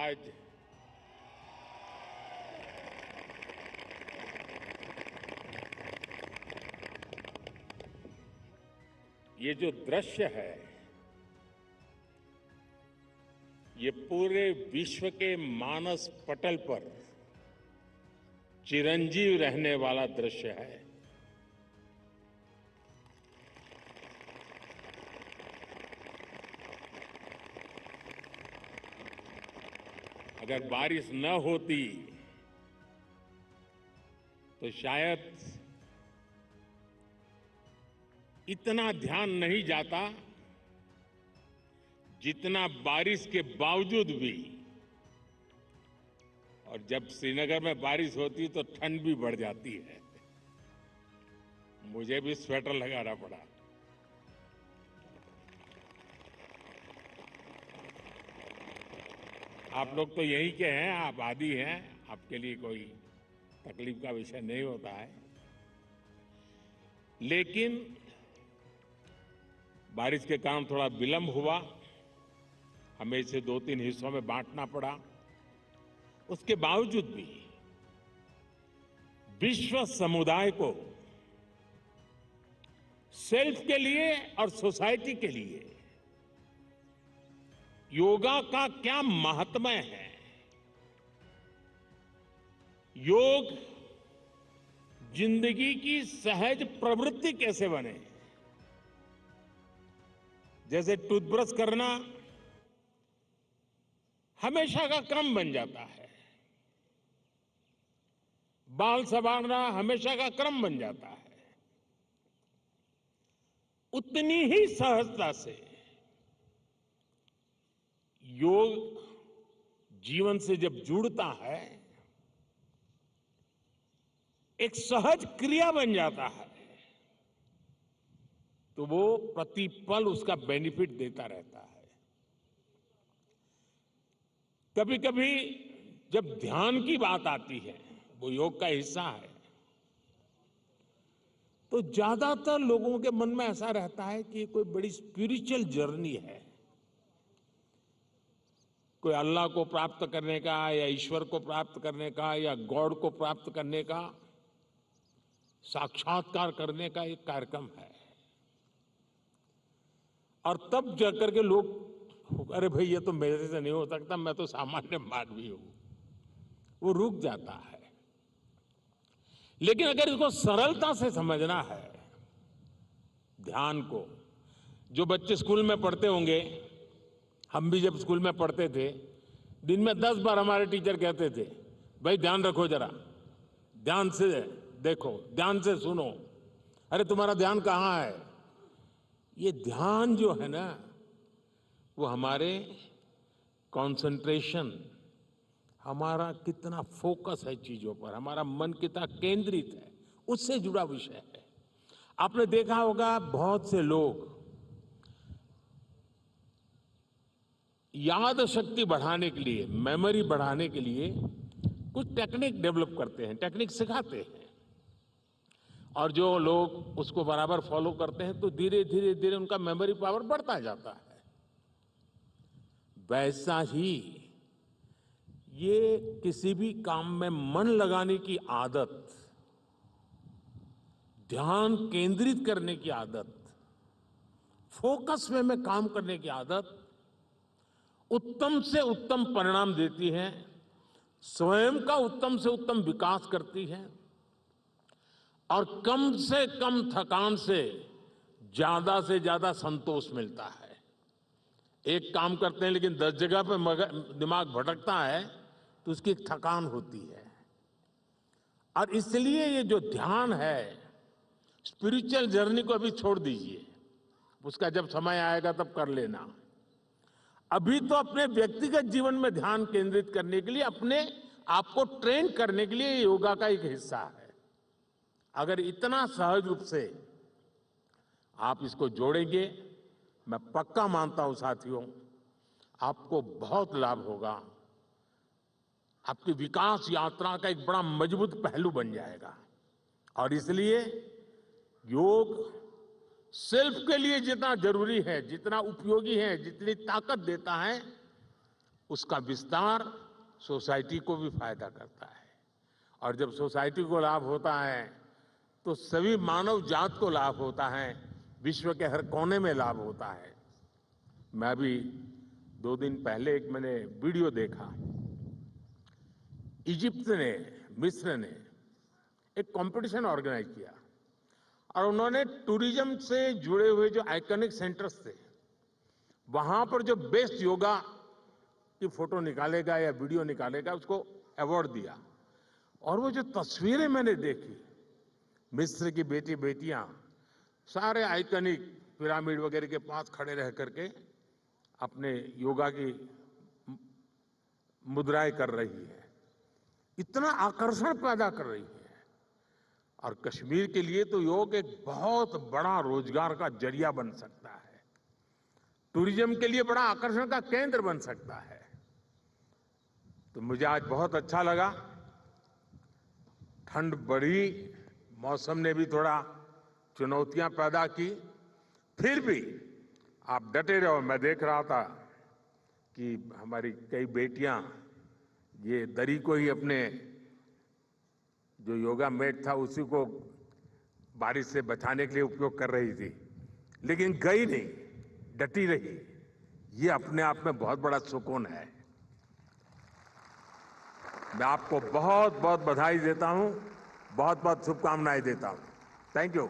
आज ये जो दृश्य है, ये पूरे विश्व के मानस पटल पर चिरंजीव रहने वाला दृश्य है। अगर बारिश न होती तो शायद इतना ध्यान नहीं जाता जितना बारिश के बावजूद भी। और जब श्रीनगर में बारिश होती तो ठंड भी बढ़ जाती है। मुझे भी स्वेटर लगाना पड़ा। आप लोग तो यहीं के हैं, आबादी हैं, आपके लिए कोई तकलीफ का विषय नहीं होता है। लेकिन बारिश के कारण थोड़ा विलंब हुआ, हमें इसे 2-3 हिस्सों में बांटना पड़ा। उसके बावजूद भी विश्व समुदाय को सेल्फ के लिए और सोसाइटी के लिए योगा का क्या महात्म्य है, योग जिंदगी की सहज प्रवृत्ति कैसे बने। जैसे टूथब्रश करना हमेशा का क्रम बन जाता है, बाल संवारना हमेशा का क्रम बन जाता है, उतनी ही सहजता से योग जीवन से जब जुड़ता है एक सहज क्रिया बन जाता है, तो वो प्रतिपल उसका बेनिफिट देता रहता है। कभी कभी जब ध्यान की बात आती है, वो योग का हिस्सा है, तो ज्यादातर लोगों के मन में ऐसा रहता है कि कोई बड़ी स्पिरिचुअल जर्नी है, कोई अल्लाह को प्राप्त करने का या ईश्वर को प्राप्त करने का या गॉड को प्राप्त करने का, साक्षात्कार करने का एक कार्यक्रम है। और तब जाकर के लोग, अरे भाई ये तो मेरे से नहीं हो सकता, मैं तो सामान्य मानवी हूं, वो रुक जाता है। लेकिन अगर इसको सरलता से समझना है, ध्यान को, जो बच्चे स्कूल में पढ़ते होंगे, हम भी जब स्कूल में पढ़ते थे, दिन में 10 बार हमारे टीचर कहते थे, भाई ध्यान रखो, जरा ध्यान से देखो, ध्यान से सुनो। अरे तुम्हारा ध्यान कहाँ है? ये ध्यान जो है ना, वो हमारे कंसंट्रेशन, हमारा कितना फोकस है चीजों पर, हमारा मन कितना केंद्रित है, उससे जुड़ा विषय है। आपने देखा होगा बहुत से लोग याद शक्ति बढ़ाने के लिए, मेमोरी बढ़ाने के लिए कुछ टेक्निक डेवलप करते हैं, टेक्निक सिखाते हैं, और जो लोग उसको बराबर फॉलो करते हैं तो धीरे धीरे धीरे उनका मेमोरी पावर बढ़ता जाता है। वैसा ही ये किसी भी काम में मन लगाने की आदत, ध्यान केंद्रित करने की आदत, फोकस में काम करने की आदत उत्तम से उत्तम परिणाम देती है, स्वयं का उत्तम से उत्तम विकास करती है, और कम से कम थकान से ज्यादा संतोष मिलता है। एक काम करते हैं लेकिन 10 जगह पे दिमाग भटकता है तो उसकी एक थकान होती है। और इसलिए ये जो ध्यान है, स्पिरिचुअल जर्नी को अभी छोड़ दीजिए, उसका जब समय आएगा तब कर लेना। अभी तो अपने व्यक्तिगत जीवन में ध्यान केंद्रित करने के लिए, अपने आप को ट्रेन करने के लिए योगा का एक हिस्सा है। अगर इतना सहज रूप से आप इसको जोड़ेंगे, मैं पक्का मानता हूं साथियों, आपको बहुत लाभ होगा। आपकी विकास यात्रा का एक बड़ा मजबूत पहलू बन जाएगा। और इसलिए योग सेल्फ के लिए जितना जरूरी है, जितना उपयोगी है, जितनी ताकत देता है, उसका विस्तार सोसाइटी को भी फायदा करता है। और जब सोसाइटी को लाभ होता है तो सभी मानव जात को लाभ होता है, विश्व के हर कोने में लाभ होता है। मैं अभी 2 दिन पहले एक मैंने वीडियो देखा। इजिप्ट ने, मिस्र ने एक कंपटीशन ऑर्गेनाइज किया और उन्होंने टूरिज्म से जुड़े हुए जो आइकॉनिक सेंटर्स थे, वहां पर जो बेस्ट योगा की फोटो निकालेगा या वीडियो निकालेगा उसको अवार्ड दिया। और वो जो तस्वीरें मैंने देखी, मिस्र की बेटियां सारे आइकॉनिक पिरामिड वगैरह के पास खड़े रह करके अपने योगा की मुद्राएं कर रही है, इतना आकर्षण पैदा कर रही है। और कश्मीर के लिए तो योग एक बहुत बड़ा रोजगार का जरिया बन सकता है, टूरिज्म के लिए बड़ा आकर्षण का केंद्र बन सकता है। तो मुझे आज बहुत अच्छा लगा। ठंड बढ़ी, मौसम ने भी थोड़ा चुनौतियां पैदा की, फिर भी आप डटे रहो। मैं देख रहा था कि हमारी कई बेटियां ये दरी को ही अपने जो योगा मैट था उसी को बारिश से बचाने के लिए उपयोग कर रही थी, लेकिन गई नहीं, डटी रही। ये अपने आप में बहुत बड़ा सुकून है। मैं आपको बहुत बहुत बधाई देता हूं, बहुत बहुत शुभकामनाएं देता हूं। Thank you.